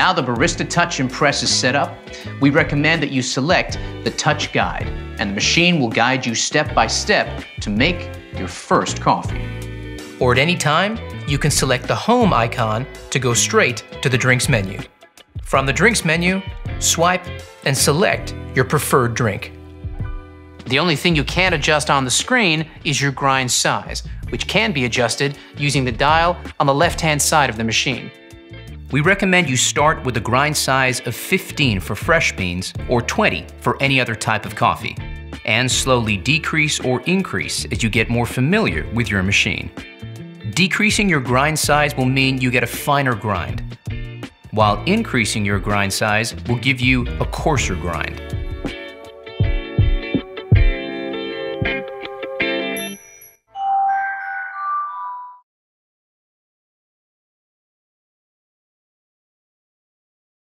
Now the Barista Touch Impress is set up, we recommend that you select the Touch Guide, and the machine will guide you step by step to make your first coffee. Or at any time, you can select the Home icon to go straight to the drinks menu. From the drinks menu, swipe and select your preferred drink. The only thing you can't adjust on the screen is your grind size, which can be adjusted using the dial on the left-hand side of the machine. We recommend you start with a grind size of 15 for fresh beans or 20 for any other type of coffee, and slowly decrease or increase as you get more familiar with your machine. Decreasing your grind size will mean you get a finer grind, while increasing your grind size will give you a coarser grind.